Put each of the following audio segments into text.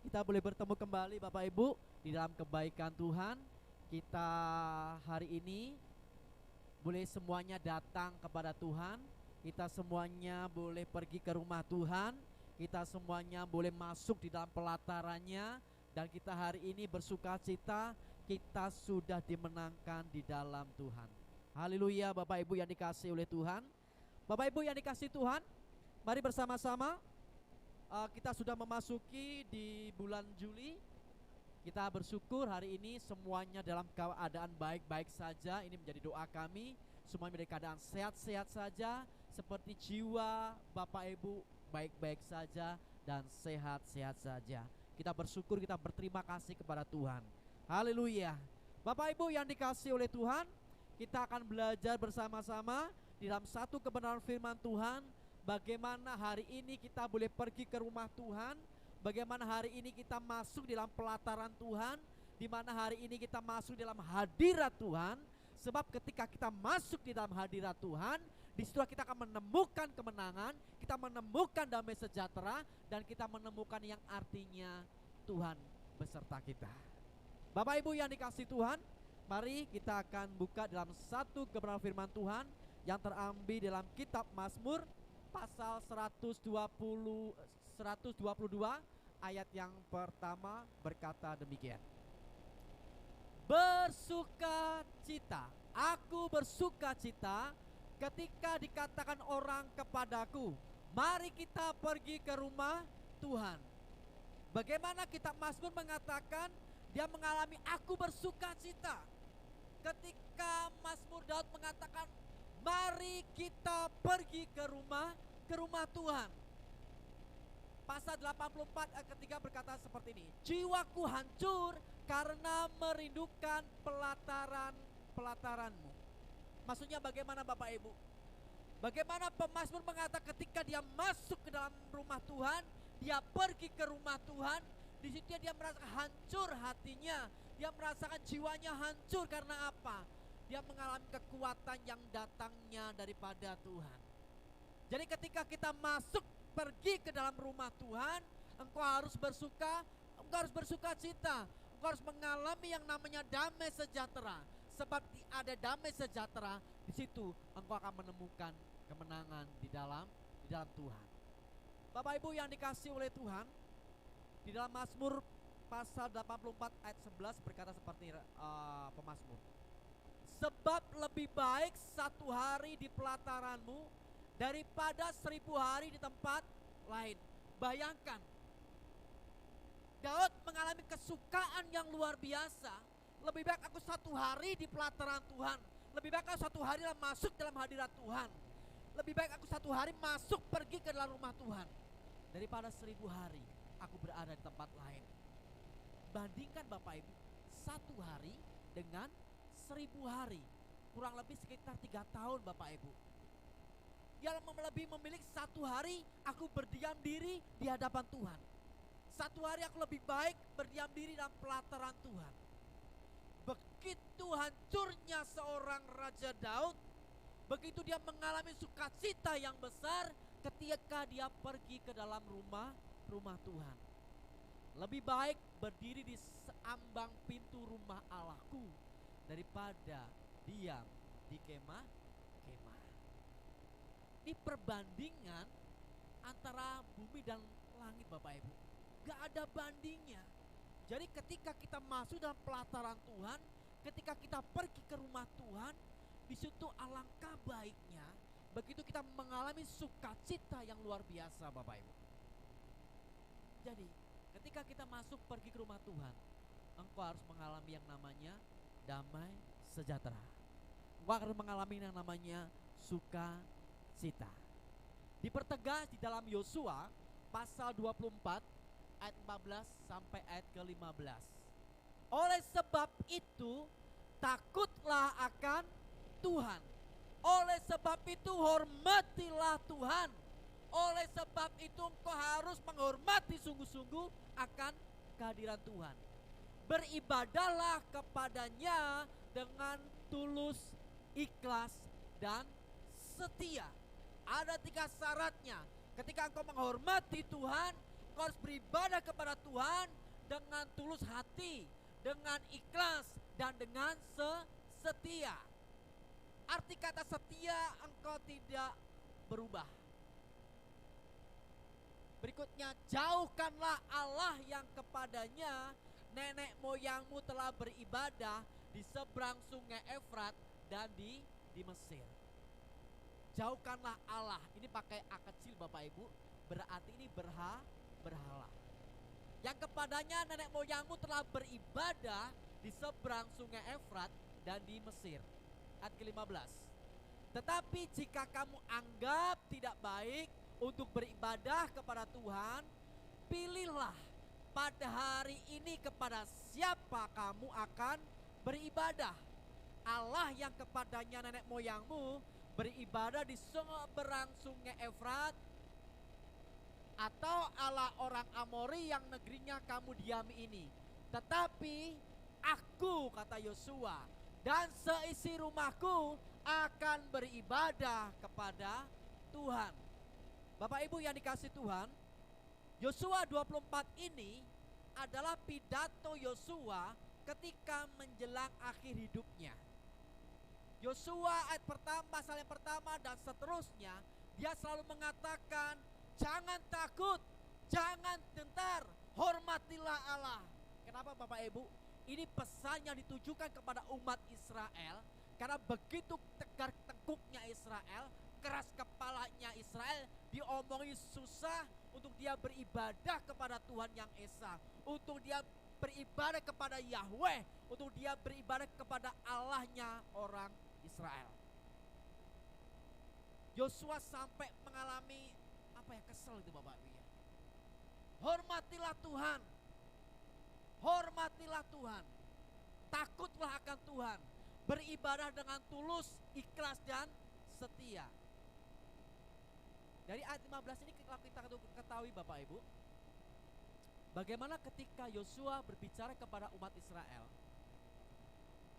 Kita boleh bertemu kembali Bapak Ibu di dalam kebaikan Tuhan. Kita hari ini boleh semuanya datang kepada Tuhan. Kita semuanya boleh pergi ke rumah Tuhan. Kita semuanya boleh masuk di dalam pelatarannya. Dan kita hari ini bersuka cita, kita sudah dimenangkan di dalam Tuhan. Haleluya Bapak Ibu yang dikasihi oleh Tuhan. Bapak Ibu yang dikasihi Tuhan, mari bersama-sama. Kita sudah memasuki di bulan Juli. Kita bersyukur hari ini semuanya dalam keadaan baik-baik saja. Ini menjadi doa kami. Semuanya menjadi keadaan sehat-sehat saja. Seperti jiwa Bapak Ibu baik-baik saja dan sehat-sehat saja. Kita bersyukur, kita berterima kasih kepada Tuhan. Haleluya. Bapak Ibu yang dikasihi oleh Tuhan, kita akan belajar bersama-sama di dalam satu kebenaran firman Tuhan. Bagaimana hari ini kita boleh pergi ke rumah Tuhan, bagaimana hari ini kita masuk di dalam pelataran Tuhan, di mana hari ini kita masuk di dalam hadirat Tuhan. Sebab ketika kita masuk di dalam hadirat Tuhan, di situ kita akan menemukan kemenangan, kita menemukan damai sejahtera, dan kita menemukan yang artinya Tuhan beserta kita. Bapak Ibu yang dikasihi Tuhan, mari kita akan buka dalam satu kebenaran firman Tuhan yang terambil dalam kitab Mazmur pasal 122 ayat yang pertama berkata demikian. Bersukacita, aku bersukacita ketika dikatakan orang kepadaku, mari kita pergi ke rumah Tuhan. Bagaimana kitab Mazmur mengatakan dia mengalami aku bersukacita ketika Mazmur Daud mengatakan mari kita pergi ke rumah Tuhan. Pasal 84 ayat ketiga berkata seperti ini. Jiwaku hancur karena merindukan pelataranmu. Maksudnya bagaimana Bapak Ibu? Bagaimana pemazmur mengatakan ketika dia masuk ke dalam rumah Tuhan, dia pergi ke rumah Tuhan, di situ dia merasa hancur hatinya, dia merasakan jiwanya hancur karena apa? Dia mengalami kekuatan yang datangnya daripada Tuhan. Jadi ketika kita masuk pergi ke dalam rumah Tuhan, engkau harus bersuka cita. Engkau harus mengalami yang namanya damai sejahtera. Sebab ada damai sejahtera, di situ engkau akan menemukan kemenangan di dalam Tuhan. Bapak Ibu yang dikasihi oleh Tuhan, di dalam Mazmur pasal 84 ayat 11 berkata seperti pemazmur. Sebab lebih baik satu hari di pelataranmu daripada 1000 hari di tempat lain. Bayangkan, Daud mengalami kesukaan yang luar biasa. Lebih baik aku satu hari di pelataran Tuhan, lebih baik aku satu hari masuk dalam hadirat Tuhan, lebih baik aku satu hari masuk pergi ke dalam rumah Tuhan, daripada 1000 hari aku berada di tempat lain. Bandingkan Bapak Ibu, satu hari dengan 1000 hari, kurang lebih sekitar 3 tahun Bapak Ibu. Dia lebih memilih satu hari aku berdiam diri di hadapan Tuhan. Satu hari aku lebih baik berdiam diri dalam pelataran Tuhan. Begitu hancurnya seorang Raja Daud, begitu dia mengalami sukacita yang besar ketika dia pergi ke dalam rumah Tuhan. Lebih baik berdiri di seambang pintu rumah Allahku daripada diam di kemah. Ini perbandingan antara bumi dan langit Bapak Ibu, gak ada bandingnya. Jadi ketika kita masuk dalam pelataran Tuhan, ketika kita pergi ke rumah Tuhan, di situ alangkah baiknya begitu kita mengalami sukacita yang luar biasa Bapak Ibu. Jadi ketika kita masuk pergi ke rumah Tuhan, engkau harus mengalami yang namanya damai sejahtera. Engkau harus mengalami yang namanya sukacita. Dipertegas di dalam Yosua pasal 24 ayat 14 sampai ayat ke-15. Oleh sebab itu takutlah akan Tuhan. Oleh sebab itu hormatilah Tuhan. Oleh sebab itu engkau harus menghormati sungguh-sungguh akan kehadiran Tuhan. Beribadahlah kepadanya dengan tulus, ikhlas, dan setia. Ada 3 syaratnya. Ketika engkau menghormati Tuhan, engkau harus beribadah kepada Tuhan dengan tulus hati, dengan ikhlas, dan dengan setia. Arti kata setia, engkau tidak berubah. Berikutnya, jauhkanlah Allah yang kepadanya nenek moyangmu telah beribadah di seberang sungai Efrat dan di Mesir. Jauhkanlah Allah. Ini pakai A kecil Bapak Ibu, berarti ini berhala. Yang kepadanya nenek moyangmu telah beribadah di seberang sungai Efrat dan di Mesir. Ayat ke-15. Tetapi jika kamu anggap tidak baik untuk beribadah kepada Tuhan, pilihlah pada hari ini kepada siapa kamu akan beribadah. Allah yang kepadanya nenek moyangmu beribadah di seberang sungai Efrat, atau Allah orang Amori yang negerinya kamu diami ini. Tetapi aku, kata Yosua, dan seisi rumahku akan beribadah kepada Tuhan. Bapak Ibu yang dikasih Tuhan, Yosua 24 ini adalah pidato Yosua ketika menjelang akhir hidupnya. Yosua ayat pertama, pasal yang pertama dan seterusnya, dia selalu mengatakan, jangan takut, jangan gentar, hormatilah Allah. Kenapa Bapak Ibu? Ini pesan yang ditujukan kepada umat Israel, karena begitu tegar tengkuknya Israel, keras kepalanya Israel, diomongin susah untuk dia beribadah kepada Tuhan yang Esa, untuk dia beribadah kepada Yahweh, untuk dia beribadah kepada Allahnya orang Israel. Yosua sampai mengalami kesel itu Bapak Ibu ya. Hormatilah Tuhan, hormatilah Tuhan, takutlah akan Tuhan, beribadah dengan tulus, ikhlas dan setia. Dari ayat 15 ini kita ketahui Bapak Ibu, bagaimana ketika Yosua berbicara kepada umat Israel,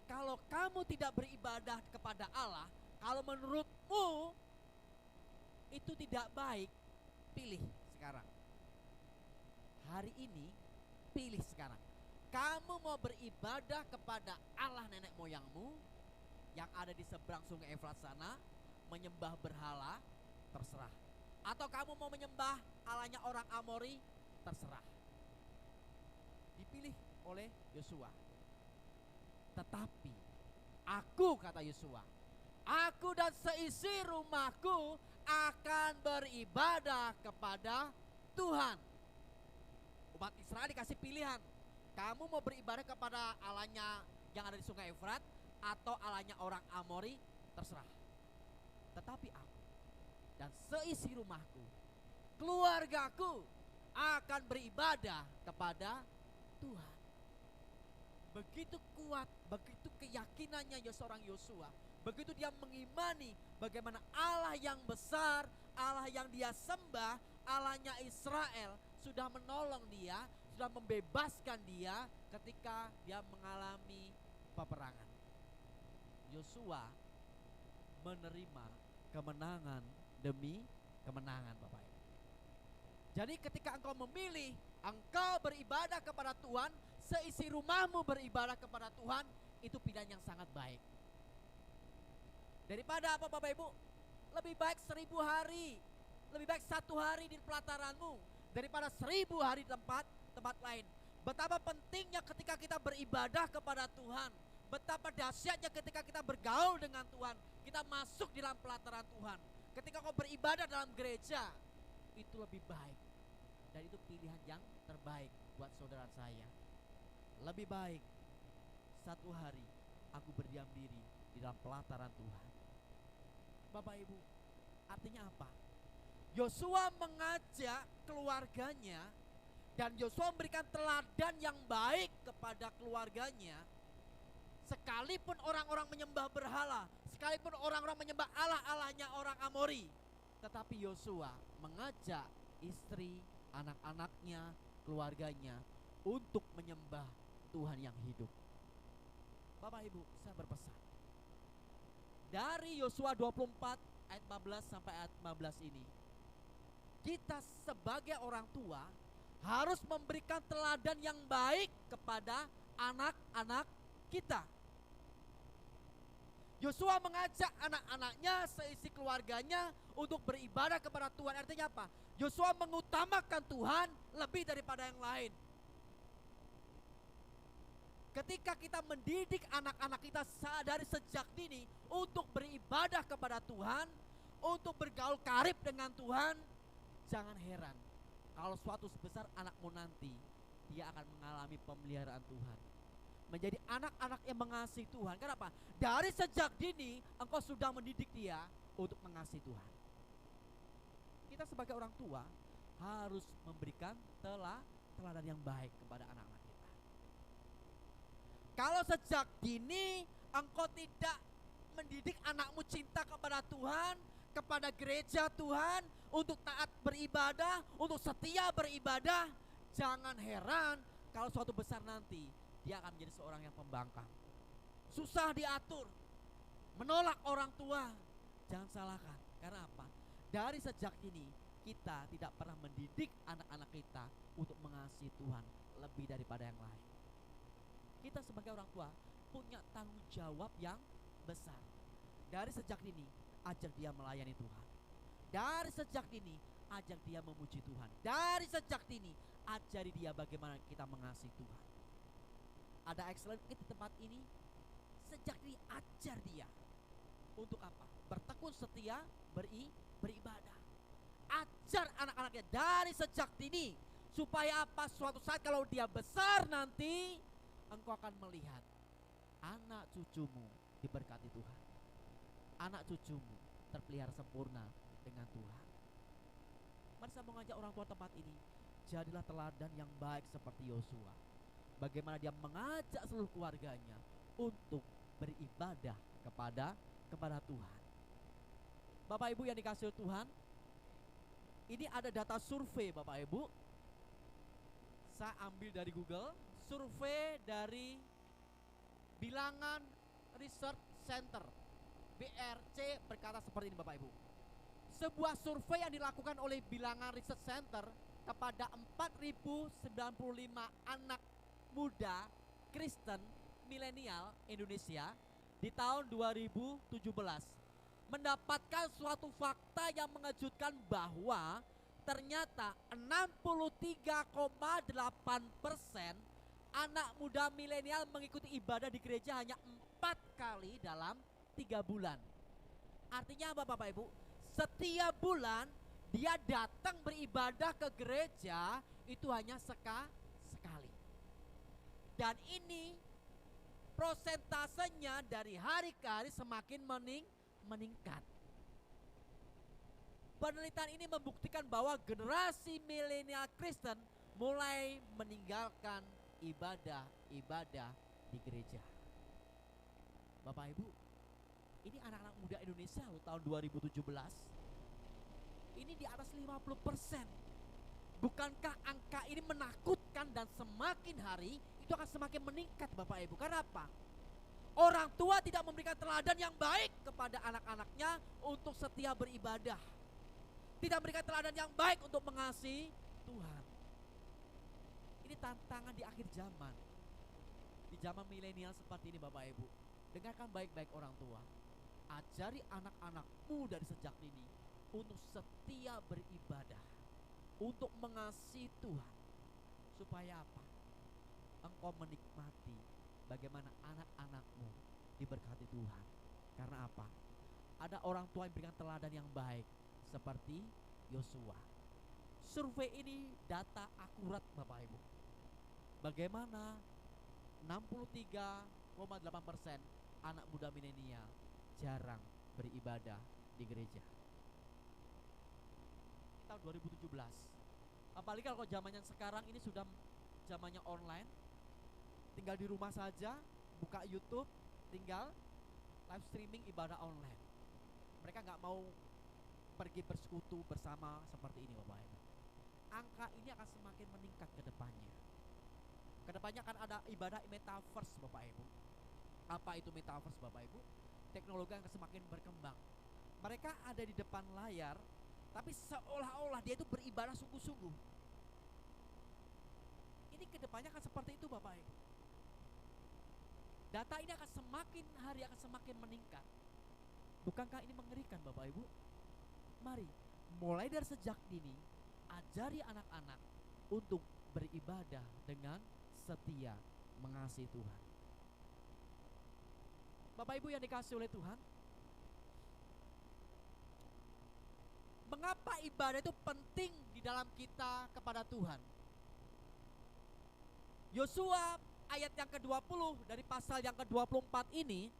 kalau kamu tidak beribadah kepada Allah, kalau menurutmu itu tidak baik, pilih sekarang. Hari ini pilih sekarang. Kamu mau beribadah kepada Allah nenek moyangmu yang ada di seberang sungai Efrat sana, menyembah berhala, terserah. Atau kamu mau menyembah Allahnya orang Amori, terserah. Dipilih oleh Yosua. Tetapi aku, kata Yosua, aku dan seisi rumahku akan beribadah kepada Tuhan. Umat Israel dikasih pilihan, kamu mau beribadah kepada Allahnya yang ada di sungai Efrat atau Allahnya orang Amori, terserah. Tetapi aku dan seisi rumahku, keluargaku akan beribadah kepada Tuhan. Begitu kuat, begitu keyakinannya seorang Yosua, begitu dia mengimani bagaimana Allah yang besar, Allah yang dia sembah, Allahnya Israel sudah menolong dia, sudah membebaskan dia ketika dia mengalami peperangan. Yosua menerima kemenangan demi kemenangan Bapak Ibu. Jadi ketika engkau memilih, engkau beribadah kepada Tuhan, seisi rumahmu beribadah kepada Tuhan, itu pilihan yang sangat baik. Daripada apa Bapak Ibu? Lebih baik 1000 hari, lebih baik 1 hari di pelataranmu daripada 1000 hari di tempat lain. Betapa pentingnya ketika kita beribadah kepada Tuhan, betapa dahsyatnya ketika kita bergaul dengan Tuhan, kita masuk di dalam pelataran Tuhan. Ketika kau beribadah dalam gereja, itu lebih baik. Dan itu pilihan yang terbaik buat saudara saya. Lebih baik 1 hari aku berdiam diri di dalam pelataran Tuhan. Bapak Ibu, artinya apa? Yosua mengajak keluarganya, dan Yosua memberikan teladan yang baik kepada keluarganya. Sekalipun orang-orang menyembah berhala, sekalipun orang-orang menyembah Allah-Allahnya orang Amori, tetapi Yosua mengajak istri, anak-anaknya, keluarganya untuk menyembah Tuhan yang hidup. Bapak Ibu, saya berpesan, dari Yosua 24 ayat 14 sampai ayat 15 ini, kita sebagai orang tua harus memberikan teladan yang baik kepada anak-anak kita. Yosua mengajak anak-anaknya, seisi keluarganya untuk beribadah kepada Tuhan. Artinya apa? Yosua mengutamakan Tuhan lebih daripada yang lain. Ketika kita mendidik anak-anak kita dari sejak dini untuk beribadah kepada Tuhan, untuk bergaul karib dengan Tuhan, jangan heran kalau suatu besar anakmu nanti dia akan mengalami pemeliharaan Tuhan, menjadi anak-anak yang mengasihi Tuhan. Kenapa? Dari sejak dini engkau sudah mendidik dia untuk mengasihi Tuhan. Kita sebagai orang tua harus memberikan teladan yang baik kepada anak-anak kita. Kalau sejak dini engkau tidak mendidik anakmu cinta kepada Tuhan, kepada gereja Tuhan, untuk taat beribadah, untuk setia beribadah, jangan heran kalau suatu besar nanti dia akan menjadi seorang yang pembangkang, susah diatur, menolak orang tua. Jangan salahkan. Karena apa? Dari sejak ini kita tidak pernah mendidik anak-anak kita untuk mengasihi Tuhan lebih daripada yang lain. Kita sebagai orang tua punya tanggung jawab yang besar. Dari sejak dini ajak dia melayani Tuhan. Dari sejak dini ajak dia memuji Tuhan. Dari sejak dini ajari dia bagaimana kita mengasihi Tuhan. Ada excellent di tempat ini. Sejak dini ajar dia untuk apa? Bertekun setia beribadah. Ajar anak-anaknya dari sejak dini, supaya apa? Suatu saat kalau dia besar nanti, engkau akan melihat anak cucumu diberkati Tuhan, anak cucumu terpelihara sempurna dengan Tuhan. Mari saya mengajak orang tua tempat ini, jadilah teladan yang baik seperti Yosua. Bagaimana dia mengajak seluruh keluarganya untuk beribadah kepada Tuhan. Bapak Ibu yang dikasihi Tuhan, ini ada data survei Bapak Ibu. Saya ambil dari Google, survei dari Bilangan Research Center, BRC, berkata seperti ini Bapak Ibu. Sebuah survei yang dilakukan oleh Bilangan Research Center kepada 4.095 anak muda Kristen milenial Indonesia di tahun 2017 mendapatkan suatu fakta yang mengejutkan, bahwa ternyata 63,8% anak muda milenial mengikuti ibadah di gereja hanya 4 kali dalam 3 bulan. Artinya apa Bapak Ibu? Setiap bulan dia datang beribadah ke gereja itu hanya sekali. Dan ini prosentasenya dari hari ke hari semakin meningkat. Penelitian ini membuktikan bahwa generasi milenial Kristen mulai meninggalkan ibadah di gereja. Bapak Ibu, ini anak-anak muda Indonesia loh, tahun 2017 ini di atas 50%. Bukankah angka ini menakutkan, dan semakin hari itu akan semakin meningkat Bapak Ibu. Karena apa? Orang tua tidak memberikan teladan yang baik kepada anak-anaknya untuk setia beribadah, tidak memberikan teladan yang baik untuk mengasihi Tuhan. Ini tantangan di akhir zaman, di zaman milenial seperti ini Bapak Ibu. Dengarkan baik-baik orang tua, ajari anak-anakmu dari sejak dini untuk setia beribadah, untuk mengasihi Tuhan. Supaya apa? Engkau menikmati bagaimana anak-anakmu diberkati Tuhan. Karena apa? Ada orang tua yang berikan teladan yang baik seperti Yosua. Survei ini data akurat Bapak Ibu. Bagaimana 63,8% anak muda milenial jarang beribadah di gereja. Tahun 2017. Apalagi kalau zamannya sekarang ini sudah zamannya online. Tinggal di rumah saja, buka YouTube, tinggal live streaming ibadah online. Mereka nggak mau pergi bersekutu bersama seperti ini Bapak Ibu. Angka ini akan semakin meningkat ke depannya. Kedepannya akan ada ibadah metaverse Bapak Ibu. Apa itu metaverse Bapak Ibu? Teknologi yang akan semakin berkembang. Mereka ada di depan layar, tapi seolah-olah dia itu beribadah sungguh-sungguh. ini kedepannya akan seperti itu Bapak Ibu. Data ini akan semakin hari akan semakin meningkat. Bukankah ini mengerikan Bapak Ibu? Mari mulai dari sejak dini ajari anak-anak untuk beribadah dengan setia mengasihi Tuhan. Bapak Ibu yang dikasihi oleh Tuhan, mengapa ibadah itu penting di dalam kita kepada Tuhan? Yosua ayat yang ke-20 dari pasal yang ke-24 ini,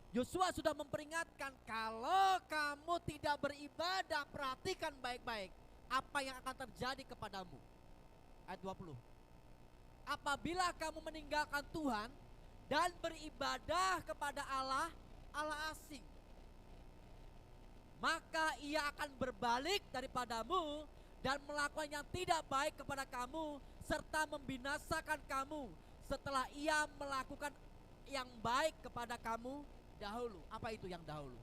Yosua sudah memperingatkan, kalau kamu tidak beribadah, perhatikan baik-baik apa yang akan terjadi kepadamu. Ayat 20. Apabila kamu meninggalkan Tuhan dan beribadah kepada Allah asing, maka ia akan berbalik daripadamu dan melakukan yang tidak baik kepada kamu, serta membinasakan kamu setelah ia melakukan yang baik kepada kamu dahulu. Apa itu yang dahulu?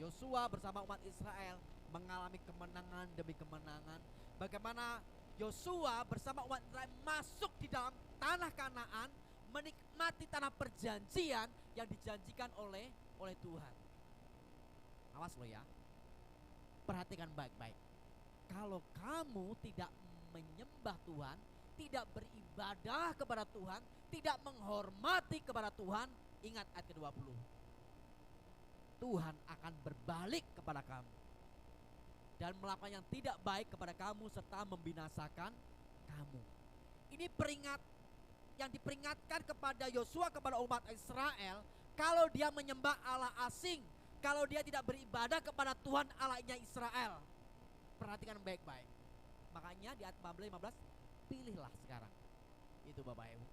Yosua bersama umat Israel mengalami kemenangan demi kemenangan. Bagaimana Yosua bersama umat Israel masuk di dalam tanah Kanaan, menikmati tanah perjanjian yang dijanjikan oleh Tuhan. Awas lo ya, perhatikan baik-baik. Kalau kamu tidak menyembah Tuhan, tidak beribadah kepada Tuhan, tidak menghormati kepada Tuhan, ingat ayat ke-20, Tuhan akan berbalik kepada kamu dan melakukan yang tidak baik kepada kamu serta membinasakan kamu. Ini yang diperingatkan kepada Yosua, kepada umat Israel. Kalau dia menyembah Allah asing, kalau dia tidak beribadah kepada Tuhan Allahnya Israel, perhatikan baik-baik. Makanya di ayat 15, pilihlah sekarang. Itu Bapak Ibu.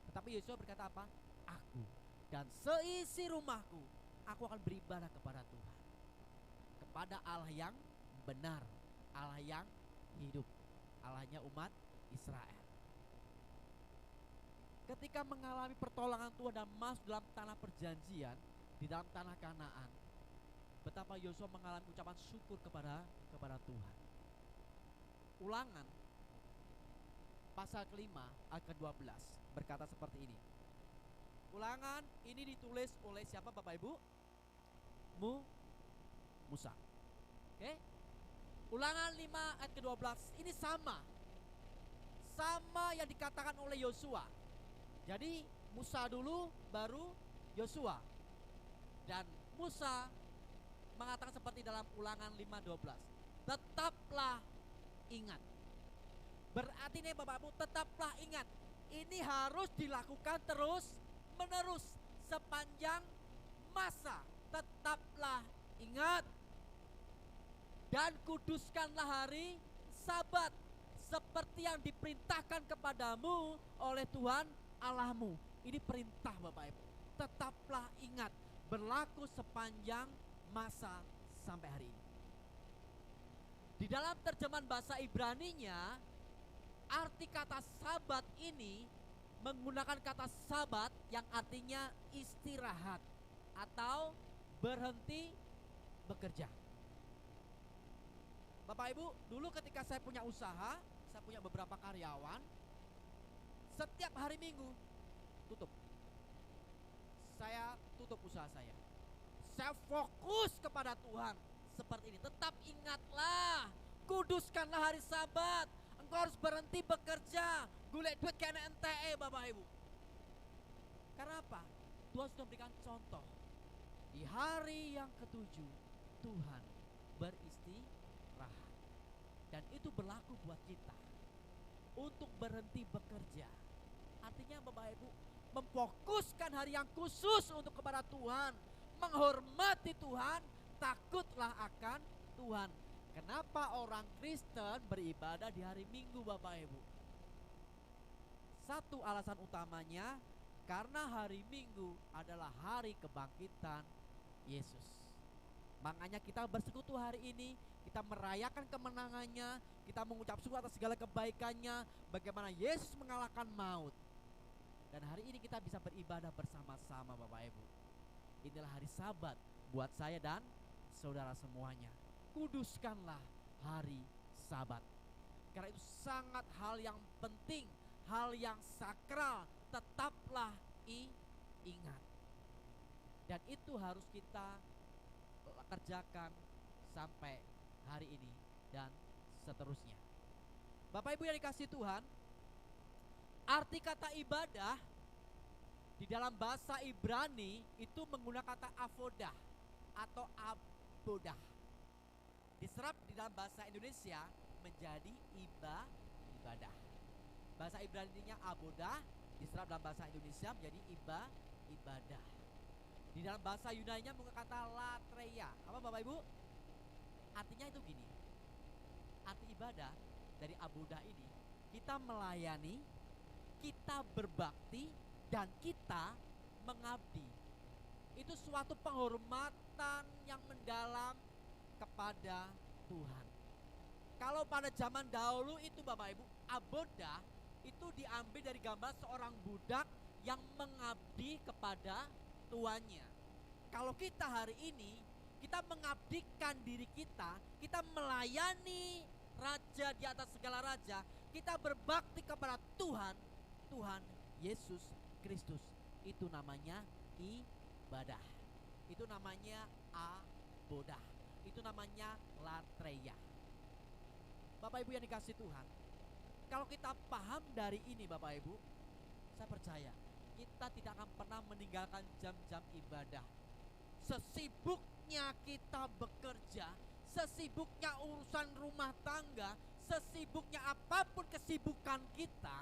Tetapi Yosua berkata apa? Aku dan seisi rumahku, aku akan beribadah kepada Tuhan, kepada Allah yang benar, Allah yang hidup, Allahnya umat Israel. Ketika mengalami pertolongan Tuhan dan masuk dalam tanah perjanjian, di dalam tanah Kanaan, betapa Yosua mengalami ucapan syukur kepada Tuhan. Ulangan pasal kelima ayat ke-12 berkata seperti ini. Ulangan ini ditulis oleh siapa Bapak Ibu? Musa. Oke? Ulangan 5 ayat ke-12 ini sama yang dikatakan oleh Yosua. Jadi Musa dulu baru Yosua. Dan Musa mengatakan seperti dalam Ulangan 5:12, tetaplah ingat. Berarti nih Bapak Ibu, tetaplah ingat. Ini harus dilakukan terus menerus sepanjang masa. Tetaplah ingat dan kuduskanlah hari Sabat seperti yang diperintahkan kepadamu oleh Tuhan Allahmu. Ini perintah Bapak Ibu. Tetaplah ingat, berlaku sepanjang masa sampai hari ini. Di dalam terjemahan bahasa Ibraninya, arti kata Sabat ini menggunakan kata Sabat yang artinya istirahat atau berhenti bekerja. Bapak Ibu, dulu ketika saya punya usaha, saya punya beberapa karyawan, setiap hari Minggu tutup. Saya tutup usaha saya. Saya fokus kepada Tuhan seperti ini. Tetap ingatlah, kuduskanlah hari Sabat. Engkau harus berhenti bekerja, golek duit kena NTE Bapak Ibu. Karena apa? Tuhan sudah berikan contoh. Di hari yang ketujuh Tuhan beristirahat. Dan itu berlaku buat kita untuk berhenti bekerja. Artinya Bapak Ibu, memfokuskan hari yang khusus untuk kepada Tuhan, menghormati Tuhan, takutlah akan Tuhan. Kenapa orang Kristen beribadah di hari Minggu Bapak Ibu? Satu alasan utamanya, karena hari Minggu adalah hari kebangkitan Yesus. Makanya kita bersekutu hari ini, kita merayakan kemenangannya, kita mengucap syukur atas segala kebaikannya, bagaimana Yesus mengalahkan maut. Dan hari ini kita bisa beribadah bersama-sama Bapak Ibu. Inilah hari Sabat buat saya dan saudara semuanya. Kuduskanlah hari Sabat. Karena itu sangat hal yang penting, hal yang sakral tetaplah ingat. Dan itu harus kita kerjakan sampai hari ini dan seterusnya. Bapak Ibu yang dikasihi Tuhan, arti kata ibadah di dalam bahasa Ibrani itu menggunakan kata avodah atau abodah. Diserap di dalam bahasa Indonesia menjadi ibadah. Bahasa Ibraninya abodah, diserap dalam bahasa Indonesia menjadi ibadah. Di dalam bahasa Yunani-nya menggunakan kata latreia. Apa Bapak Ibu? Artinya itu gini. Arti ibadah dari abodah ini, kita melayani, kita berbakti, dan kita mengabdi. Itu suatu penghormatan yang mendalam kepada Tuhan. Kalau pada zaman dahulu itu Bapak Ibu, abodah itu diambil dari gambar seorang budak yang mengabdi kepada tuannya. Kalau kita hari ini, kita mengabdikan diri kita melayani Raja di atas segala raja, kita berbakti kepada Tuhan Yesus Kristus. Itu namanya ibadah. Itu namanya abodah. Itu namanya latreia. Bapak Ibu yang dikasihi Tuhan, kalau kita paham dari ini Bapak Ibu, saya percaya kita tidak akan pernah meninggalkan jam-jam ibadah. Sesibuknya kita bekerja, sesibuknya urusan rumah tangga, sesibuknya apapun kesibukan kita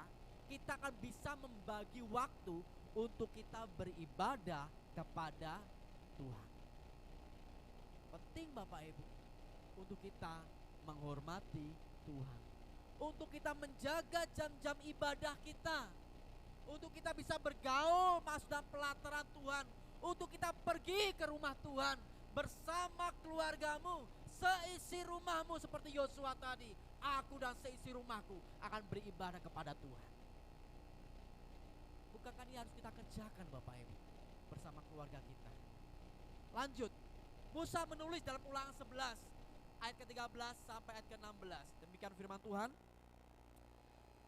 akan bisa membagi waktu untuk kita beribadah kepada Tuhan. Penting Bapak Ibu untuk kita menghormati Tuhan, untuk kita menjaga jam-jam ibadah kita, untuk kita bisa bergaul masuk dalam pelataran Tuhan, untuk kita pergi ke rumah Tuhan bersama keluargamu, seisi rumahmu seperti Yosua tadi. Aku dan seisi rumahku akan beribadah kepada Tuhan. Bukankah ini harus kita kerjakan Bapak Ibu bersama keluarga kita? Lanjut, Musa menulis dalam Ulangan 11 ayat ke-13 sampai ayat ke-16. Demikian firman Tuhan.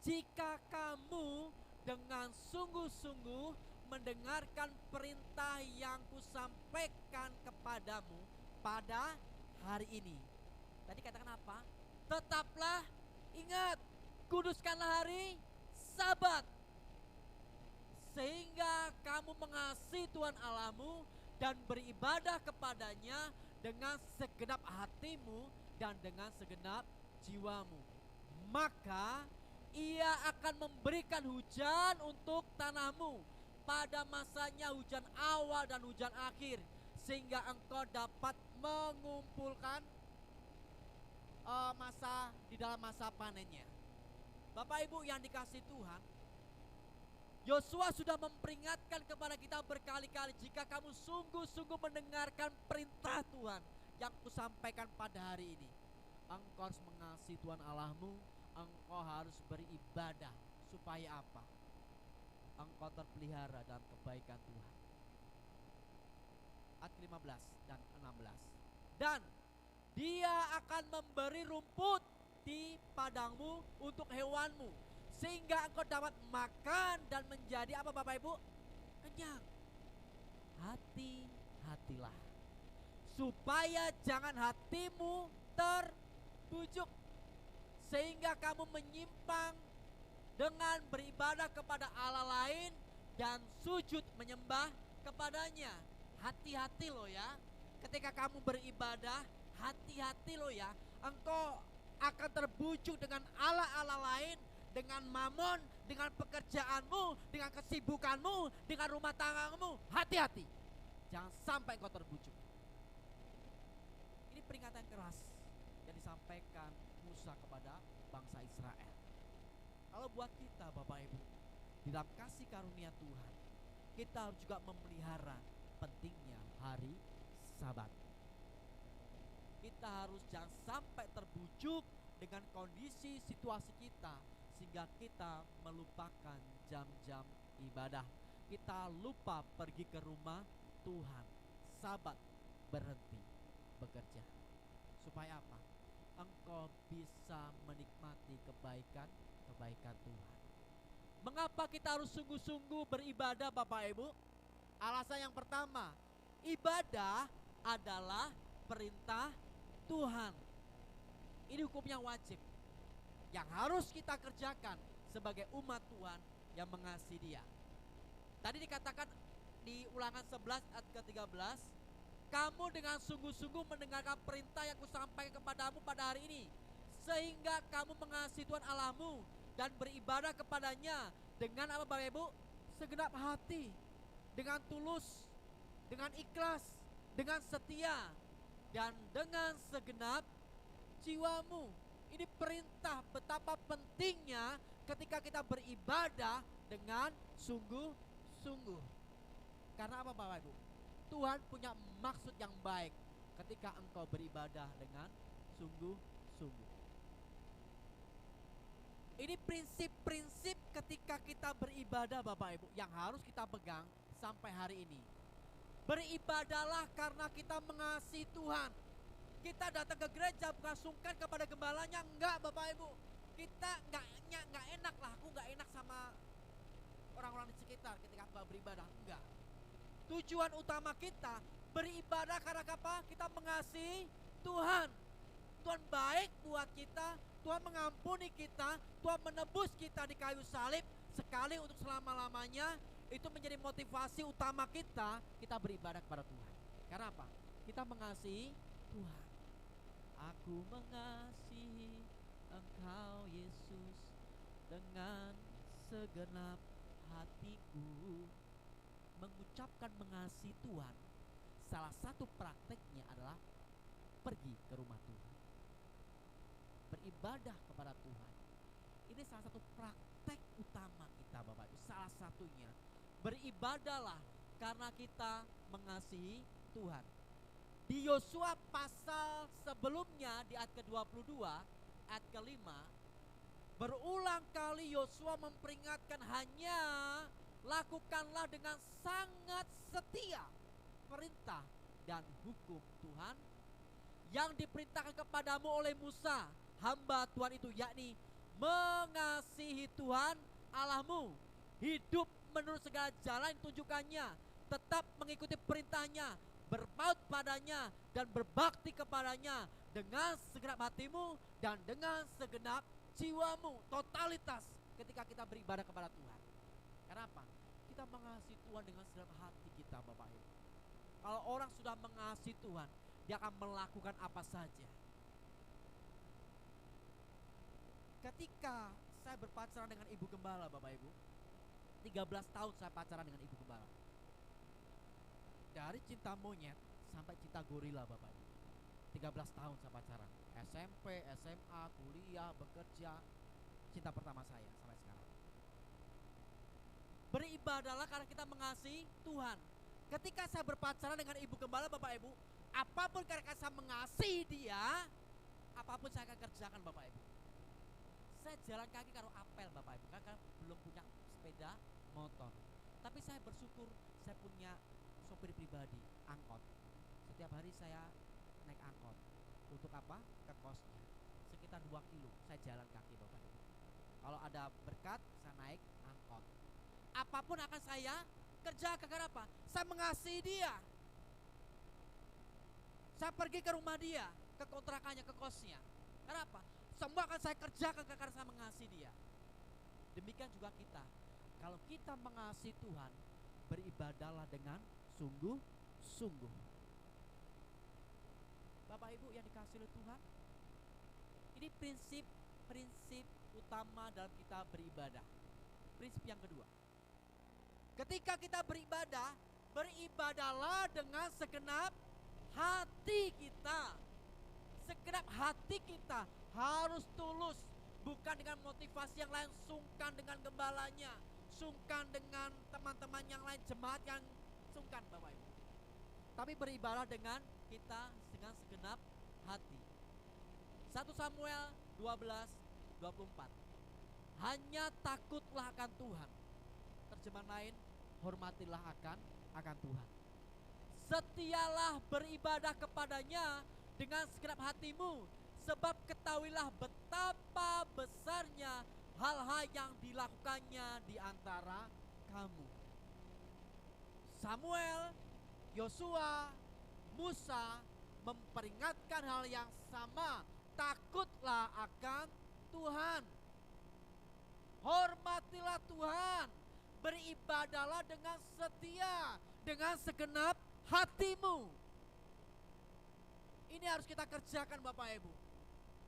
Jika kamu dengan sungguh-sungguh mendengarkan perintah yang kusampaikan kepadamu pada hari ini. Tadi katakan apa? Tetaplah ingat, kuduskanlah hari Sabat, sehingga kamu mengasihi Tuhan Allahmu dan beribadah kepadanya dengan segenap hatimu dan dengan segenap jiwamu. Maka Ia akan memberikan hujan untuk tanahmu pada masanya, hujan awal dan hujan akhir, sehingga engkau dapat mengumpulkan masa di dalam masa panennya. Bapak Ibu yang dikasihi Tuhan, Yosua sudah memperingatkan kepada kita berkali-kali, jika kamu sungguh-sungguh mendengarkan perintah Tuhan yang kusampaikan pada hari ini, engkau harus mengasihi Tuhan Allahmu, engkau harus beribadah. Supaya apa? Engkau terpelihara dalam kebaikan Tuhan. Ayat 15 dan 16. Dan Dia akan memberi rumput di padangmu untuk hewanmu, sehingga engkau dapat makan dan menjadi apa Bapak Ibu? Kenyang. Hati-hatilah, supaya jangan hatimu terbujuk, sehingga kamu menyimpang dengan beribadah kepada Allah lain dan sujud menyembah kepadanya. Hati-hati loh ya, ketika kamu beribadah, hati-hati loh ya, engkau akan terbujuk dengan Allah-Allah lain, dengan mamon, dengan pekerjaanmu, dengan kesibukanmu, dengan rumah tanggamu. Hati-hati, jangan sampai engkau terbujuk. Ini peringatan keras yang disampaikan Musa kepada bangsa Israel. Kalau buat kita Bapak Ibu, di dalam kasih karunia Tuhan, kita harus juga memelihara pentingnya hari Sabat. Kita harus jangan sampai terbujuk dengan kondisi situasi kita, sehingga kita melupakan jam-jam ibadah. Kita lupa pergi ke rumah Tuhan. Sabat berhenti bekerja. Supaya apa? Engkau bisa menikmati kebaikan Tuhan. Kenapa kita harus sungguh-sungguh beribadah Bapak Ibu? Alasan yang pertama, ibadah adalah perintah Tuhan. Ini hukumnya wajib yang harus kita kerjakan sebagai umat Tuhan yang mengasihi Dia. Tadi dikatakan di Ulangan 11 ayat ke-13, kamu dengan sungguh-sungguh mendengarkan perintah yang kusampaikan kepadamu pada hari ini, sehingga kamu mengasihi Tuhan Allahmu dan beribadah kepadanya dengan apa Bapak Ibu? Segenap hati, dengan tulus, dengan ikhlas, dengan setia, dan dengan segenap jiwamu. Ini perintah betapa pentingnya ketika kita beribadah dengan sungguh-sungguh. Karena apa Bapak Ibu? Tuhan punya maksud yang baik ketika engkau beribadah dengan sungguh-sungguh. Ini prinsip-prinsip ketika kita beribadah Bapak Ibu yang harus kita pegang sampai hari ini. Beribadahlah karena kita mengasihi Tuhan. Kita datang ke gereja bukan sungkan kepada gembalanya, enggak Bapak Ibu. Kita enggak enak lah, aku enggak enak sama orang-orang di sekitar ketika aku beribadah, enggak. Tujuan utama kita beribadah karena apa? Kita mengasihi Tuhan. Tuhan baik buat kita, Tuhan mengampuni kita, Tuhan menebus kita di kayu salib sekali untuk selama-lamanya. Itu menjadi motivasi utama kita beribadah kepada Tuhan. Karena apa? Kita mengasihi Tuhan. Aku mengasihi Engkau Yesus dengan segenap hatiku. Mengucapkan mengasihi Tuhan, salah satu prakteknya adalah pergi ke rumah Tuhan, beribadah kepada Tuhan. Ini salah satu praktek utama kita Bapak Ibu. Salah satunya, beribadahlah karena kita mengasihi Tuhan. Di Yosua pasal sebelumnya di ayat ke-22, ayat ke-5, berulang kali Yosua memperingatkan, hanya lakukanlah dengan sangat setia perintah dan hukum Tuhan yang diperintahkan kepadamu oleh Musa, hamba Tuhan itu, yakni mengasihi Tuhan Allahmu, hidup menurut segala jalan yang ditunjukkannya, tetap mengikuti perintahnya, berpaut padanya dan berbakti kepadanya dengan segenap hatimu dan dengan segenap jiwamu. Totalitas ketika kita beribadah kepada Tuhan. Kenapa? Kita mengasihi Tuhan dengan segenap hati kita Bapak Ibu. Kalau orang sudah mengasihi Tuhan, dia akan melakukan apa saja. Ketika saya berpacaran dengan ibu gembala Bapak Ibu, 13 tahun saya pacaran dengan ibu gembala. Dari cinta monyet sampai cinta gorila Bapak Ibu. 13 tahun saya pacaran. SMP, SMA, kuliah, bekerja. Cinta pertama saya sampai sekarang. Beribadahlah karena kita mengasihi Tuhan. Ketika saya berpacaran dengan ibu gembala Bapak Ibu, apapun karena saya mengasihi dia, apapun saya akan kerjakan Bapak Ibu. Saya jalan kaki karo apel Bapak Ibu, karena belum punya sepeda motor. Tapi saya bersyukur saya punya sopir pribadi, angkot. Setiap hari saya naik angkot. Untuk apa? Ke kosnya. Sekitar 2 kilo saya jalan kaki Bapak Ibu. Kalau ada berkat, saya naik angkot. Apapun akan saya kerjakan. Karena apa? Saya mengasihi dia. Saya pergi ke rumah dia, ke kontrakannya, ke kosnya. Karena apa? Semua akan saya kerjakan karena saya mengasihi dia. Demikian juga kita. Kalau kita mengasihi Tuhan, beribadahlah dengan sungguh-sungguh. Bapak Ibu yang dikasihi oleh Tuhan, ini prinsip utama dalam kita beribadah. Prinsip yang kedua, ketika kita beribadah, beribadahlah dengan segenap hati kita. Segenap hati kita harus tulus, bukan dengan motivasi yang lain, sungkan dengan gembalanya, sungkan dengan teman-teman yang lain, jemaat yang sungkan Bapak Ibu. Tapi beribadah dengan kita dengan segenap hati. 1 Samuel 12:24. Hanya takutlah akan Tuhan. Terjemahan lain, hormatilah akan Tuhan. Setialah beribadah kepadanya dengan segenap hatimu, sebab ketahuilah betapa besarnya hal-hal yang dilakukannya di antara kamu. Samuel, Yosua, Musa memperingatkan hal yang sama. Takutlah akan Tuhan. Hormatilah Tuhan. Beribadahlah dengan setia, dengan segenap hatimu. Ini harus kita kerjakan Bapak Ibu.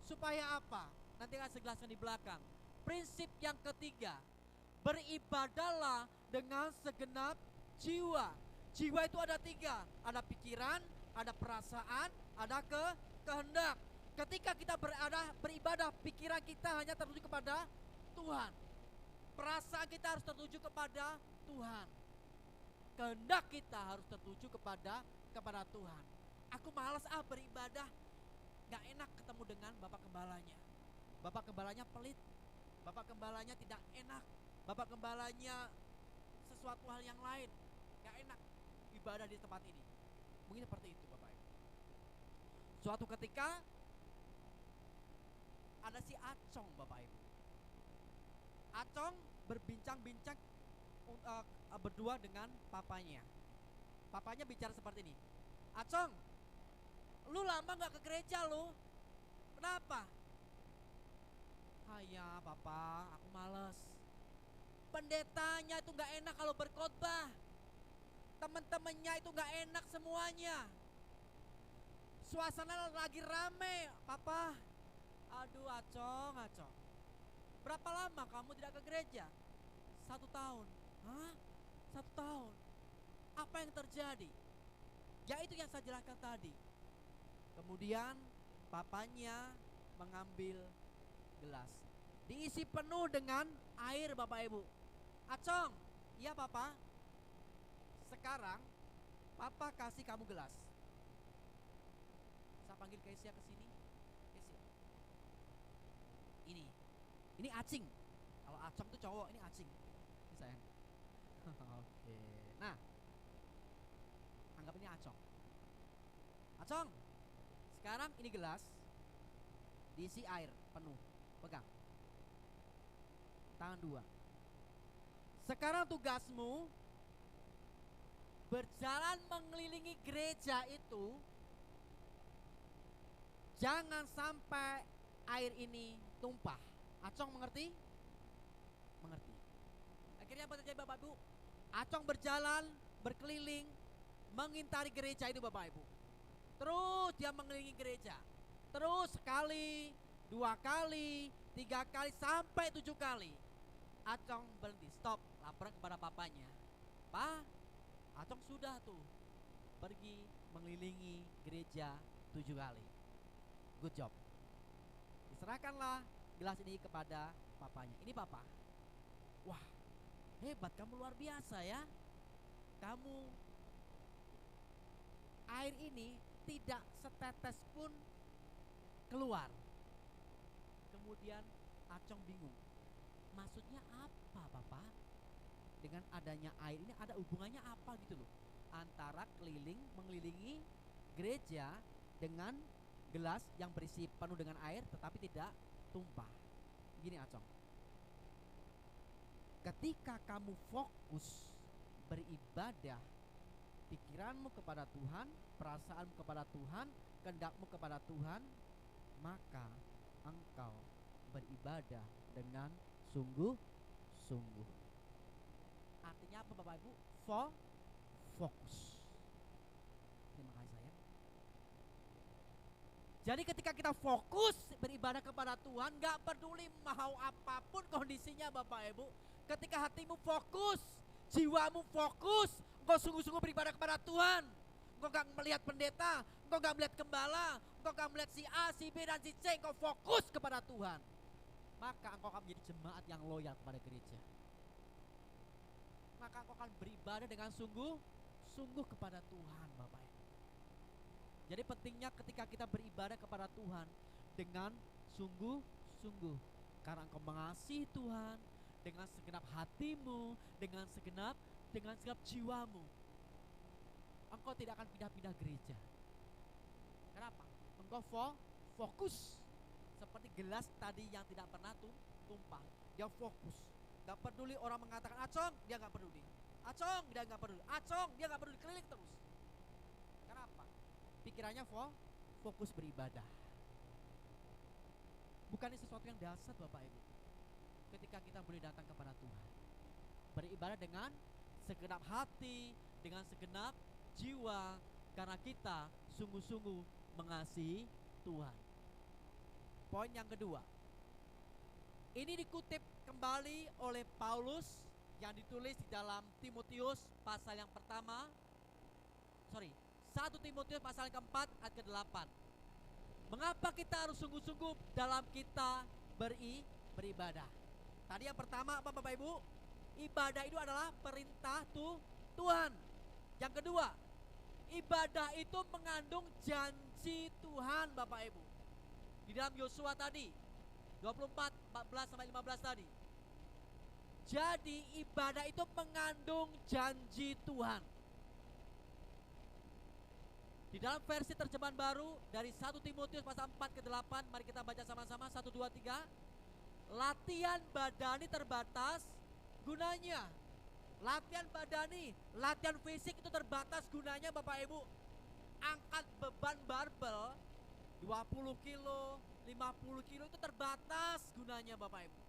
Supaya apa? Nanti akan saya jelaskan di belakang. Prinsip yang ketiga, beribadahlah dengan segenap jiwa. Jiwa itu ada tiga, ada pikiran, ada perasaan, ada kehendak. Ketika kita beribadah, pikiran kita hanya tertuju kepada Tuhan. Perasaan kita harus tertuju kepada Tuhan. Kehendak kita harus tertuju kepada Tuhan. Aku malas beribadah, gak enak ketemu dengan Bapak Gembalanya. Bapak Gembalanya pelit, Bapak Gembalanya tidak enak, Bapak Gembalanya sesuatu hal yang lain, gak enak ibadah di tempat ini. Mungkin seperti itu Bapak Ibu. Suatu ketika ada si Acong Bapak Ibu. Acong berbincang-bincang berdua dengan papanya. Papanya bicara seperti ini. Acong, lu lama gak ke gereja lu? Kenapa? Ya papa, aku males. Pendetanya itu gak enak kalau berkhotbah. Teman-temannya itu gak enak semuanya. Suasana lagi rame, papa. Aduh Acong. Berapa lama kamu tidak ke gereja? 1 tahun. Hah? 1 tahun? Apa yang terjadi? Ya itu yang saya jelaskan tadi. Kemudian papanya mengambil gelas, diisi penuh dengan air Bapak Ibu. Acong, iya papa. Sekarang papa kasih kamu gelas. Saya panggil Kesia ke sini. Kesia. Ini Acing. Kalau Acong itu cowok, ini Acing. Ini sayang. Oke. Nah, anggap ini Acong. Acong, sekarang ini gelas diisi air penuh. Pegang. Tangan 2. Sekarang tugasmu berjalan mengelilingi gereja itu. Jangan sampai air ini tumpah. Acong mengerti? Mengerti. Akhirnya apa terjadi Bapak Ibu? Acong berjalan berkeliling mengintari gereja itu Bapak Ibu. Terus dia mengelilingi gereja. Terus sekali, 2 kali, 3 kali, sampai 7 kali. Acong berhenti, stop, lapor kepada papanya. Pa, Acong sudah tuh pergi mengelilingi gereja 7 kali. Good job. Diserahkanlah gelas ini kepada papanya. Ini papa. Wah, hebat, kamu luar biasa ya. Kamu, air ini tidak setetes pun keluar. Kemudian Acong bingung. Maksudnya apa papa? Dengan adanya air ini ada hubungannya apa gitu loh, antara mengelilingi gereja dengan gelas yang berisi penuh dengan air tetapi tidak tumpah. Gini Acong, ketika kamu fokus beribadah, pikiranmu kepada Tuhan, perasaanmu kepada Tuhan, kehendakmu kepada Tuhan, maka engkau beribadah dengan sungguh-sungguh. Artinya apa Bapak Ibu? Fokus. Terima kasih sayang. Jadi ketika kita fokus beribadah kepada Tuhan, gak peduli mau apapun kondisinya Bapak Ibu. Ketika hatimu fokus, jiwamu fokus, engkau sungguh-sungguh beribadah kepada Tuhan. Engkau gak melihat pendeta, engkau gak melihat gembala, engkau gak melihat si A, si B, dan si C. Engkau fokus kepada Tuhan, maka engkau akan menjadi jemaat yang loyal kepada gereja. Maka engkau akan beribadah dengan sungguh-sungguh kepada Tuhan Bapak Ibu. Jadi pentingnya ketika kita beribadah kepada Tuhan dengan sungguh-sungguh, karena engkau mengasihi Tuhan dengan segenap hatimu, dengan segenap jiwamu. Engkau tidak akan pindah-pindah gereja. Kenapa? Engkau fokus. Seperti gelas tadi yang tidak pernah tumpah. Dia fokus. Gak peduli orang mengatakan acong, dia gak peduli. Acong, dia gak peduli. Acong, dia gak peduli, keliling terus. Kenapa? Pikirannya fokus beribadah. Bukan ini sesuatu yang dasar Bapak Ibu. Ketika kita boleh datang kepada Tuhan, beribadah dengan segenap hati, dengan segenap jiwa, karena kita sungguh-sungguh mengasihi Tuhan. Poin yang kedua, ini dikutip kembali oleh Paulus yang ditulis di dalam Timotius pasal yang pertama, 1 Timotius pasal yang keempat ayat ke-8. Mengapa kita harus sungguh-sungguh dalam kita beribadah? Tadi yang pertama apa Bapak Ibu? Ibadah itu adalah perintah Tuhan. Yang kedua, ibadah itu mengandung janji Tuhan Bapak Ibu. Di dalam Yosua tadi 24, 14 sampai 15 tadi. Jadi ibadah itu mengandung janji Tuhan. Di dalam versi terjemahan baru dari 1 Timotius pasal 4 ke 8, mari kita baca sama-sama 1, 2, 3. Latihan badani terbatas gunanya. Latihan badani, latihan fisik itu terbatas gunanya Bapak Ibu. Angkat beban barbel 20 kilo, 50 kilo itu terbatas gunanya Bapak Ibu.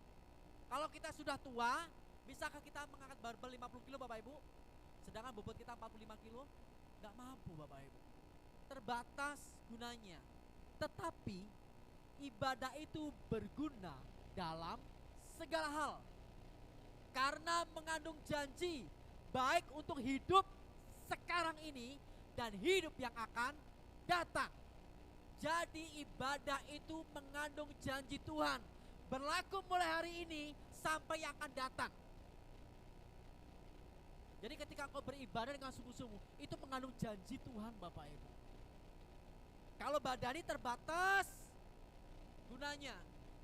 Kalau kita sudah tua, bisakah kita mengangkat barbel 50 kilo Bapak Ibu? Sedangkan bobot kita 45 kilo, gak mampu Bapak Ibu. Terbatas gunanya. Tetapi ibadah itu berguna dalam segala hal, karena mengandung janji baik untuk hidup sekarang ini dan hidup yang akan datang. Jadi ibadah itu mengandung janji Tuhan, berlaku mulai hari ini sampai yang akan datang. Jadi ketika engkau beribadah dengan sungguh-sungguh, itu mengandung janji Tuhan Bapak Ibu. Kalau badani terbatas gunanya,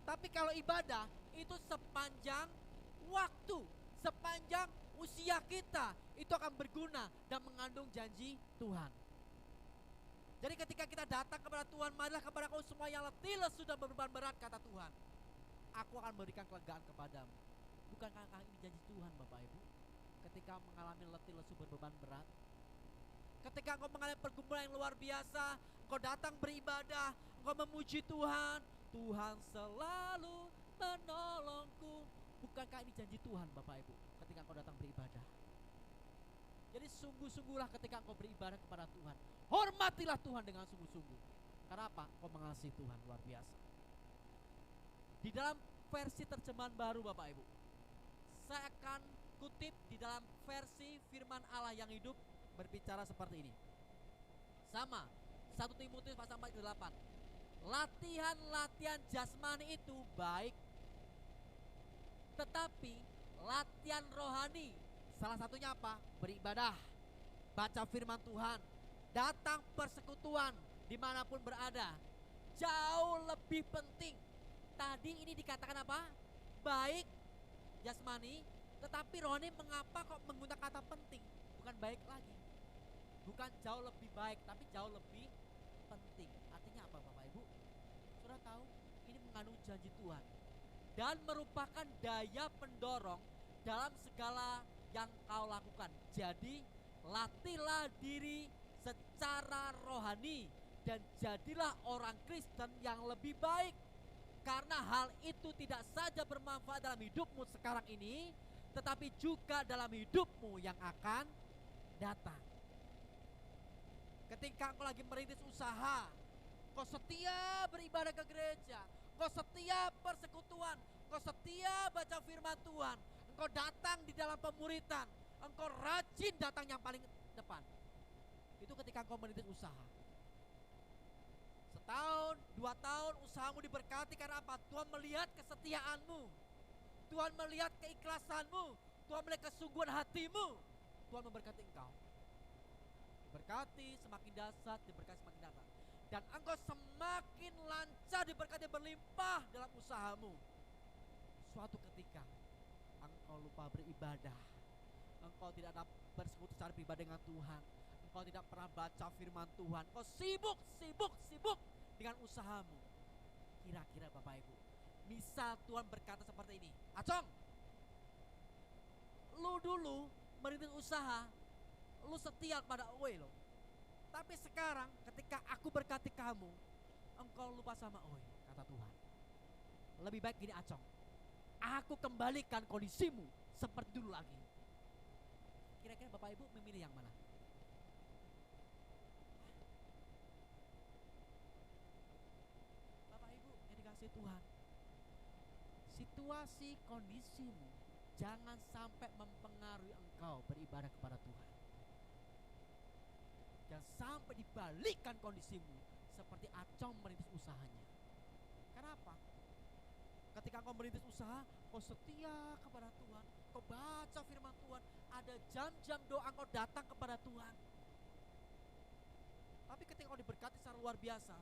tapi kalau ibadah itu sepanjang waktu, sepanjang usia kita, itu akan berguna dan mengandung janji Tuhan. Jadi ketika kita datang kepada Tuhan, marilah kepada kau semua yang letih lesu dan berbeban berat, kata Tuhan, aku akan memberikan kelegaan kepadamu. Bukankah ini janji Tuhan Bapak Ibu? Ketika mengalami letih lesu berbeban berat, ketika engkau mengalami pergumulan yang luar biasa, engkau datang beribadah, engkau memuji Tuhan, Tuhan selalu menolongku. Bukankah ini janji Tuhan Bapak Ibu ketika engkau datang beribadah? Jadi sungguh-sungguhlah ketika engkau beribadah kepada Tuhan, hormatilah Tuhan dengan sungguh-sungguh. Karena apa? Engkau mengasihi Tuhan luar biasa. Di dalam versi terjemahan baru Bapak Ibu, saya akan kutip di dalam versi firman Allah yang hidup, berbicara seperti ini. Sama 1 Timotius pasal 4 ke 8. Latihan-latihan jasmani itu baik, tetapi latihan rohani, salah satunya apa? Beribadah, baca firman Tuhan, datang persekutuan dimanapun berada, jauh lebih penting. Tadi ini dikatakan apa? Baik jasmani, tetapi rohani. Mengapa kok menggunakan kata penting? Bukan baik lagi, bukan jauh lebih baik, tapi jauh lebih penting. Artinya apa Bapak Ibu? Sudah tahu, ini mengandung janji Tuhan dan merupakan daya pendorong dalam segala yang kau lakukan. Jadi latihlah diri secara rohani dan jadilah orang Kristen yang lebih baik, karena hal itu tidak saja bermanfaat dalam hidupmu sekarang ini, tetapi juga dalam hidupmu yang akan datang. Ketika engkau lagi merintis usaha, kau setia beribadah ke gereja, kau setia persekutuan, kau setia baca firman Tuhan, engkau datang di dalam pemuritan, engkau rajin datang yang paling depan. Itu ketika engkau merintis usaha. Setahun, 2 tahun usahamu diberkati karena apa? Tuhan melihat kesetiaanmu, Tuhan melihat keikhlasanmu, Tuhan melihat kesungguhan hatimu. Tuhan memberkati engkau. Diberkati semakin dahsyat, diberkati semakin dahsyat, dan engkau semakin lancar, diberkati berlimpah dalam usahamu. Suatu ketika engkau lupa beribadah, engkau tidak dapat bersekutu secara pribadi dengan Tuhan, engkau tidak pernah baca firman Tuhan, engkau sibuk dengan usahamu. Kira-kira Bapak Ibu, Misal Tuhan berkata seperti ini, Acong, lu dulu merintis usaha, lu setia pada Owe lo. Tapi sekarang ketika aku berkati kamu, engkau lupa sama Owe, kata Tuhan. Lebih baik gini Acong, aku kembalikan kondisimu seperti dulu lagi. Kira-kira Bapak Ibu memilih yang mana? Bapak Ibu yang dikasih Tuhan, situasi kondisimu jangan sampai mempengaruhi engkau beribadah kepada Tuhan. Jangan sampai dibalikkan kondisimu seperti Acong merintis usahanya. Kenapa? Ketika kau merintis usaha, kau setia kepada Tuhan, kau baca firman Tuhan, ada jam-jam doa kau datang kepada Tuhan. Tapi ketika kau diberkati secara luar biasa,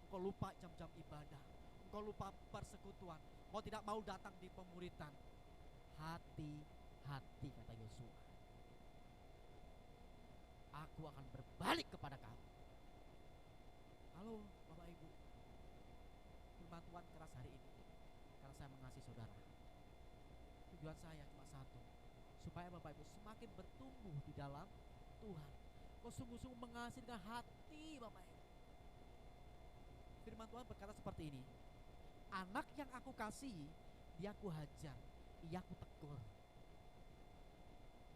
engkau lupa jam-jam ibadah, engkau lupa persekutuan, kau tidak mau datang di pemuritan. Hati-hati, kata Yosua, aku akan berbalik kepada kamu. Halo Bapak Ibu, firman Tuhan keras hari ini karena saya mengasihi saudara. Tujuan saya cuma satu, supaya Bapak Ibu semakin bertumbuh di dalam Tuhan. Kau sungguh-sungguh mengasihi dengan hati Bapak Ibu. Firman Tuhan berkata seperti ini, anak yang aku kasihi, dia aku hajar, ia aku tegur.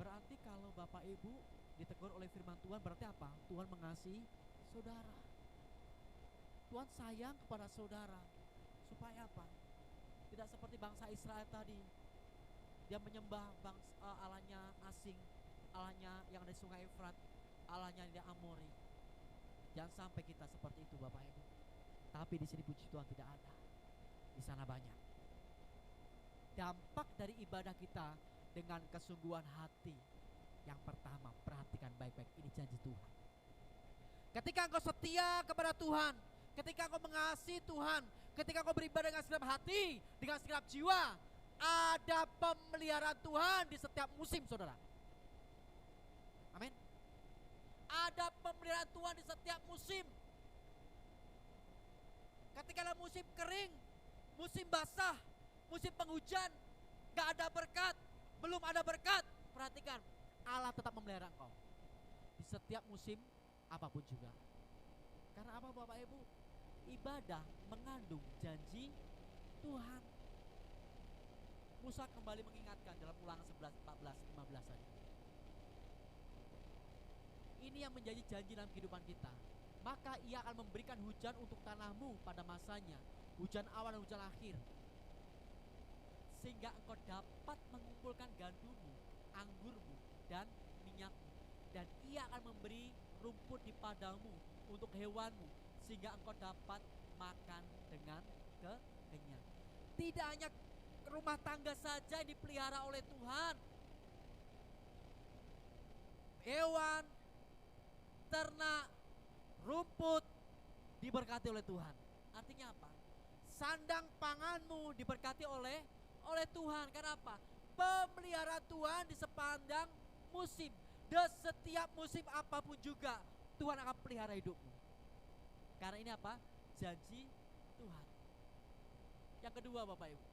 Berarti kalau Bapak Ibu ditegur oleh firman Tuhan, berarti apa? Tuhan mengasihi saudara. Tuhan sayang kepada saudara. Supaya apa? Tidak seperti bangsa Israel tadi, dia menyembah Allahnya asing, Allahnya yang ada di sungai Efrat, Allahnya di Amori. Jangan sampai kita seperti itu Bapak Ibu. Tapi di sini puji Tuhan tidak ada. Di sana banyak. Dampak dari ibadah kita dengan kesungguhan hati. Yang pertama, perhatikan baik-baik, ini janji Tuhan. Ketika engkau setia kepada Tuhan, ketika engkau mengasihi Tuhan, ketika engkau beribadah dengan segenap hati, dengan segenap jiwa, ada pemeliharaan Tuhan di setiap musim, saudara. Amin. Ada pemeliharaan Tuhan di setiap musim. Ketika ada musim kering, musim basah, musim penghujan, gak ada berkat, belum ada berkat, perhatikan, Allah tetap memelihara engkau di setiap musim apapun juga. Karena apa Bapak Ibu? Ibadah mengandung janji Tuhan. Musa kembali mengingatkan dalam Ulangan 11, 14, 15 tadi. Ini yang menjadi janji dalam kehidupan kita. Maka ia akan memberikan hujan untuk tanahmu pada masanya, hujan awal dan hujan akhir, sehingga engkau dapat mengumpulkan gandummu, anggurmu, dan minyakmu. Dan ia akan memberi rumput di padangmu untuk hewanmu, sehingga engkau dapat makan dengan kenyang. Tidak hanya rumah tangga saja yang dipelihara oleh Tuhan, hewan, ternak, rumput diberkati oleh Tuhan. Artinya apa? Sandang panganmu diberkati oleh Tuhan. Kenapa? Pemeliharaan Tuhan di sepanjang musim. Di setiap musim apapun juga Tuhan akan pelihara hidupmu. Karena ini apa? Janji Tuhan. Yang kedua Bapak Ibu,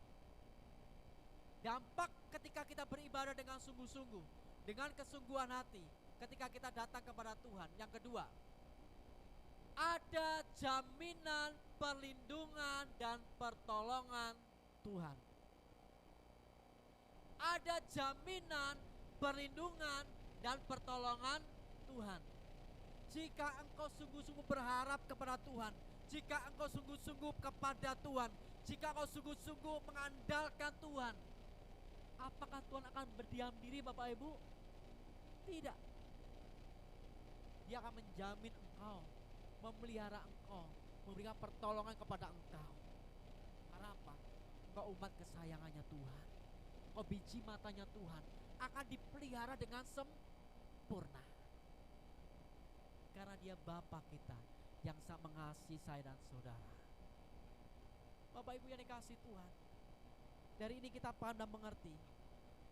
dampak ketika kita beribadah dengan sungguh-sungguh, dengan kesungguhan hati, ketika kita datang kepada Tuhan. Yang kedua, ada jaminan perlindungan dan pertolongan Tuhan. Ada jaminan perlindungan dan pertolongan Tuhan. Jika engkau sungguh-sungguh berharap kepada Tuhan, jika engkau sungguh-sungguh kepada Tuhan, jika engkau sungguh-sungguh mengandalkan Tuhan, apakah Tuhan akan berdiam diri Bapak Ibu? Tidak. Dia akan menjamin engkau, memelihara engkau, memberikan pertolongan kepada engkau. Karena apa? Engkau umat kesayangannya Tuhan, engkau biji matanya Tuhan, akan dipelihara dengan sempurna. Karena dia Bapa kita yang sangat mengasihi saya dan saudara. Bapak Ibu yang dikasihi Tuhan, dari ini kita pandang mengerti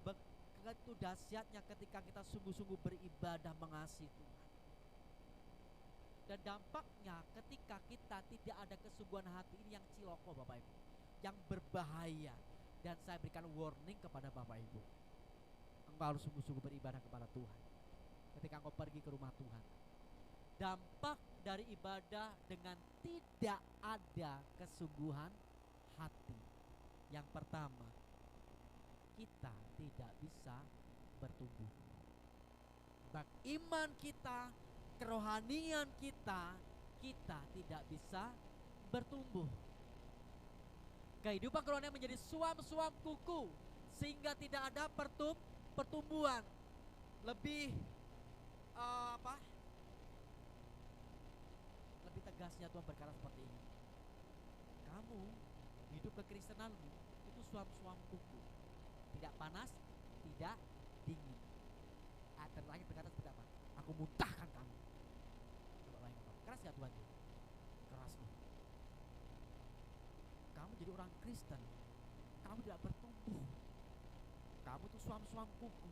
begitu dahsyatnya ketika kita sungguh-sungguh beribadah mengasihi Tuhan. Dan dampaknya ketika kita tidak ada kesungguhan hati, ini yang ciloko Bapak Ibu. yang berbahaya. Dan saya berikan warning kepada Bapak Ibu, engkau harus sungguh-sungguh beribadah kepada Tuhan. Ketika engkau pergi ke rumah Tuhan, dampak dari ibadah dengan tidak ada kesungguhan hati, yang pertama, kita tidak bisa bertumbuh. Baik iman kita, kerohanian kita tidak bisa bertumbuh. Kehidupan kerohanian menjadi suam-suam kuku, sehingga tidak ada pertumbuhan. Lebih lebih tegasnya Tuhan berkata seperti ini. Kamu hidup kekristenanmu itu suam-suam kuku, tidak panas, tidak dingin. Ayat terakhir berkata seperti apa? Aku muntahkan kamu. Coba bayangkan, keras gak Tuhan? Keras loh. Kamu jadi orang Kristen, kamu tidak bertumbuh. Kamu tuh suam-suam kuku.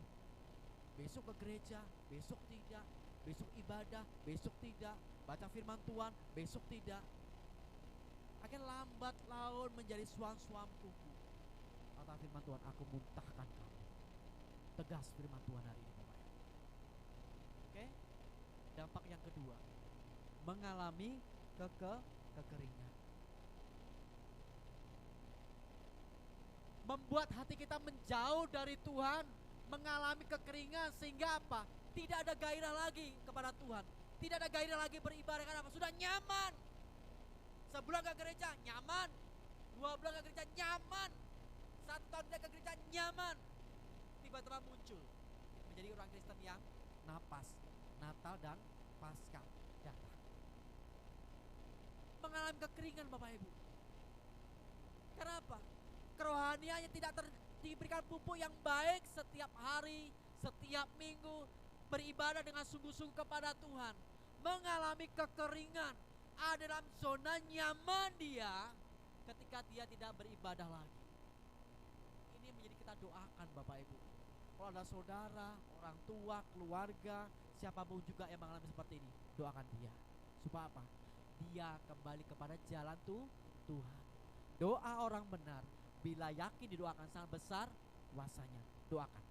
Besok ke gereja, besok tidak. Besok ibadah, besok tidak. Baca firman Tuhan, besok tidak. Akan lambat laun menjadi suam-suam kuku. Kata firman Tuhan, aku muntahkan kamu. Tegas firman Tuhan hari ini, Bapak. Oke? Dampak yang kedua, mengalami kekeringan. Membuat hati kita menjauh dari Tuhan, mengalami kekeringan, sehingga apa? Tidak ada gairah lagi kepada Tuhan. Tidak ada gairah lagi beribadah. Karena apa? Sudah nyaman. Sebulan ke gereja nyaman, 2 bulan ke gereja nyaman, 1 tahun tidak ke gereja nyaman. Tiba-tiba muncul menjadi orang Kristen yang napas, Natal dan Paskah datang, mengalami kekeringan, Bapak Ibu. Kenapa? Kerohaniannya tidak diberikan pupuk yang baik setiap hari, setiap minggu, beribadah dengan sungguh-sungguh kepada Tuhan, mengalami kekeringan, ada dalam zona nyaman dia ketika dia tidak beribadah lagi. Ini menjadi kita doakan, Bapak Ibu. Kalau ada saudara, orang tua, keluarga, siapapun juga yang mengalami seperti ini, doakan dia. Supaya apa? Dia kembali kepada jalan Tuhan. Doa orang benar, bila yakin didoakan sangat besar kuasanya. Doakan.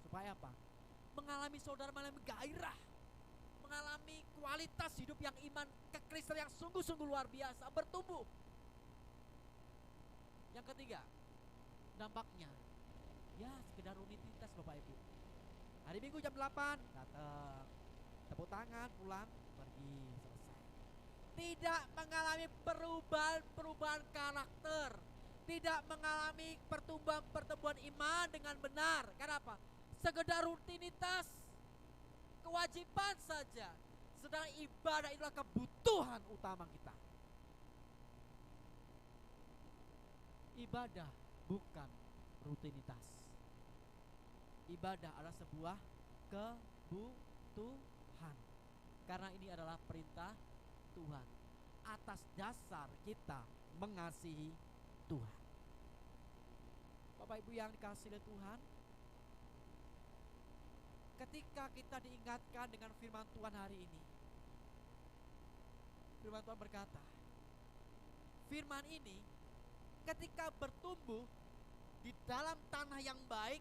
Supaya apa? Mengalami saudara mengalami gairah, mengalami kualitas hidup yang iman kekristen yang sungguh-sungguh luar biasa, bertumbuh. Yang ketiga, dampaknya ya sekedar rutinitas, Bapak Ibu. Hari Minggu jam 8 datang, tepuk tangan, pulang, pergi, selesai. Tidak mengalami perubahan karakter, tidak mengalami pertumbuhan iman dengan benar. Kenapa? Sekedar rutinitas, kewajiban saja. Sedang ibadah itulah kebutuhan utama kita. Ibadah bukan rutinitas. Ibadah adalah sebuah kebutuhan. Karena ini adalah perintah Tuhan. Atas dasar kita mengasihi Tuhan. Bapak Ibu yang dikasihi oleh Tuhan, ketika kita diingatkan dengan firman Tuhan hari ini, firman Tuhan berkata, firman ini ketika bertumbuh di dalam tanah yang baik,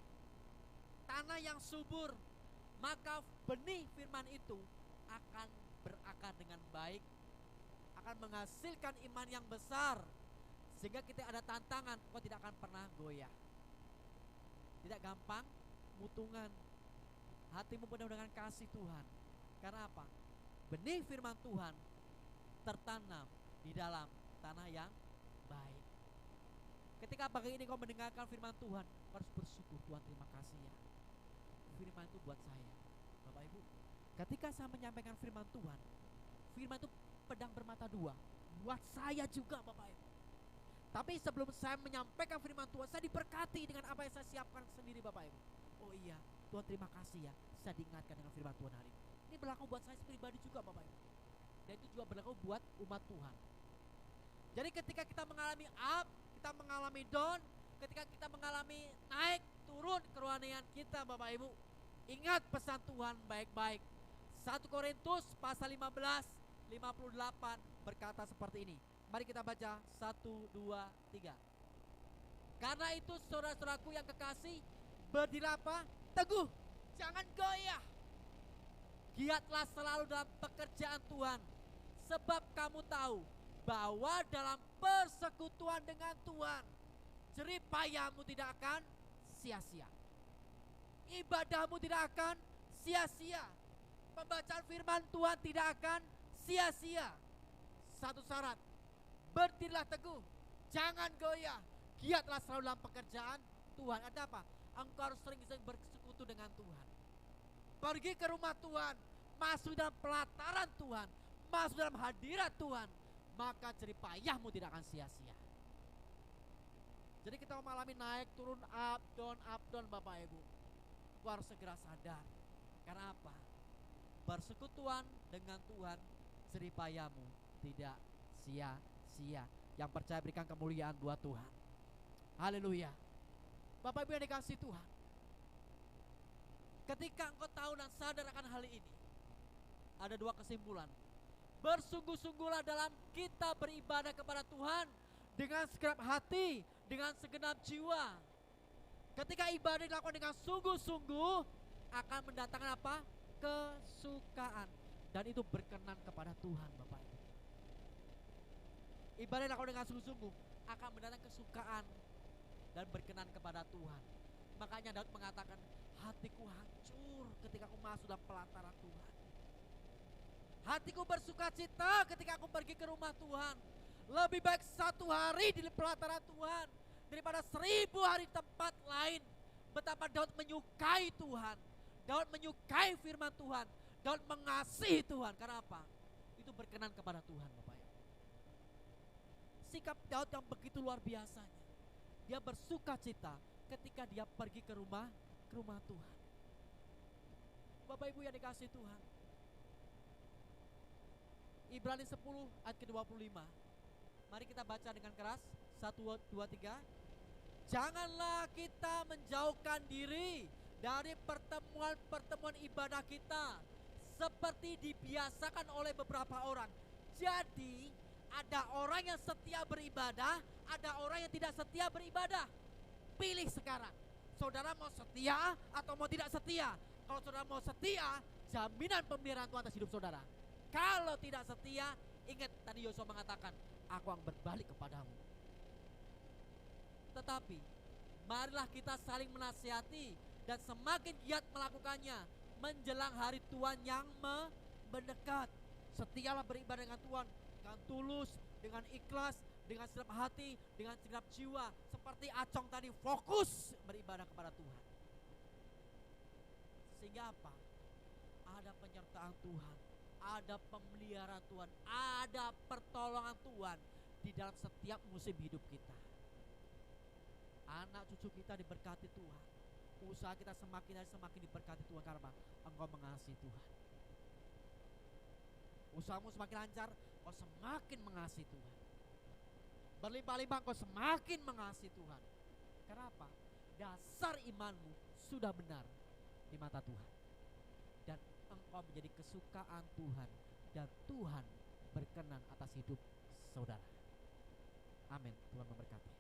tanah yang subur, maka benih firman itu akan berakar dengan baik, akan menghasilkan iman yang besar, sehingga kita ada tantangan, kau tidak akan pernah goyah, tidak gampang mutungan. Hatimu penuh dengan kasih Tuhan. Karena apa? Benih firman Tuhan tertanam di dalam tanah yang baik. Ketika pagi ini kau mendengarkan firman Tuhan, kau harus bersyukur. Tuhan, terima kasih ya, firman itu buat saya. Bapak Ibu, ketika saya menyampaikan firman Tuhan, firman itu pedang bermata dua buat saya juga, Bapak Ibu. Tapi sebelum saya menyampaikan firman Tuhan, saya diberkati dengan apa yang saya siapkan sendiri, Bapak Ibu. Oh iya, Tuhan terima kasih ya, saya diingatkan dengan firman Tuhan hari ini. Ini berlaku buat saya pribadi juga, Bapak Ibu. Dan itu juga berlaku buat umat Tuhan. Jadi ketika kita mengalami up, kita mengalami down, ketika kita mengalami naik, turun kerohanian kita, Bapak Ibu, ingat pesan Tuhan baik-baik. 1 Korintus pasal 15, 58 berkata seperti ini. Mari kita baca 1, 2, 3. Karena itu saudara-saudaraku yang kekasih, berdirilah apa? Teguh, jangan goyah. Giatlah selalu dalam pekerjaan Tuhan, sebab kamu tahu bahwa dalam persekutuan dengan Tuhan, jerih payahmu tidak akan sia-sia. Ibadahmu tidak akan sia-sia. Pembacaan firman Tuhan tidak akan sia-sia. Satu syarat, berdirilah teguh, jangan goyah. Giatlah selalu dalam pekerjaan Tuhan. Ada apa? Engkau harus sering-sering bersekutu dengan Tuhan. Pergi ke rumah Tuhan, masuk dalam pelataran Tuhan, masuk dalam hadirat Tuhan, maka jerih payahmu tidak akan sia-sia. Jadi kita mengalami naik turun, up down Bapak Ibu. Engkau harus segera sadar. Karena apa? Bersekutuan dengan Tuhan, jerih payahmu tidak sia-sia. Yang percaya berikan kemuliaan buat Tuhan. Haleluya. Bapak Ibu yang dikasih Tuhan, ketika engkau tahu dan sadar akan hal ini, ada dua kesimpulan. Bersungguh-sungguhlah dalam kita beribadah kepada Tuhan dengan segenap hati, dengan segenap jiwa. Ketika ibadah dilakukan dengan sungguh-sungguh, akan mendatangkan apa? Kesukaan. Dan itu berkenan kepada Tuhan, Bapak Ibu. Ibadah dilakukan dengan sungguh-sungguh akan mendatangkan kesukaan dan berkenan kepada Tuhan. Makanya Daud mengatakan, hatiku hancur ketika aku masuk dalam pelataran Tuhan. Hatiku bersuka cita ketika aku pergi ke rumah Tuhan. Lebih baik 1 hari di pelataran Tuhan daripada 1000 hari di tempat lain. Betapa Daud menyukai Tuhan. Daud menyukai firman Tuhan. Daud mengasihi Tuhan. Karena apa? Itu berkenan kepada Tuhan, Bapak Ibu. Sikap Daud yang begitu luar biasanya. Dia bersuka cita ketika dia pergi ke rumah Tuhan. Bapak Ibu yang dikasihi Tuhan, Ibrani 10 ayat ke-25. Mari kita baca dengan keras. 1, 2, 3. Janganlah kita menjauhkan diri dari pertemuan-pertemuan ibadah kita seperti dibiasakan oleh beberapa orang. Jadi ada orang yang setia beribadah, ada orang yang tidak setia beribadah. Pilih sekarang, saudara mau setia atau mau tidak setia. Kalau saudara mau setia, jaminan pemeliharaan Tuhan atas hidup saudara. Kalau tidak setia, ingat tadi Yosua mengatakan, aku akan berbalik kepadamu. Tetapi marilah kita saling menasihati dan semakin giat melakukannya menjelang hari Tuhan yang mendekat. Setialah beribadah dengan Tuhan dengan tulus, dengan ikhlas, dengan segenap hati, dengan segenap jiwa. Seperti Acong tadi, fokus beribadah kepada Tuhan. Sehingga apa? Ada penyertaan Tuhan, ada pemeliharaan Tuhan, ada pertolongan Tuhan di dalam setiap musim hidup kita. Anak cucu kita diberkati Tuhan. Usaha kita semakin hari semakin diberkati Tuhan. Karena engkau mengasihi Tuhan. Usahamu semakin lancar, kau semakin mengasihi Tuhan. Berlimpah-limpah, kau semakin mengasihi Tuhan. Kenapa? Dasar imanmu sudah benar di mata Tuhan. Dan engkau menjadi kesukaan Tuhan. Dan Tuhan berkenan atas hidup saudara. Amin. Tuhan memberkati.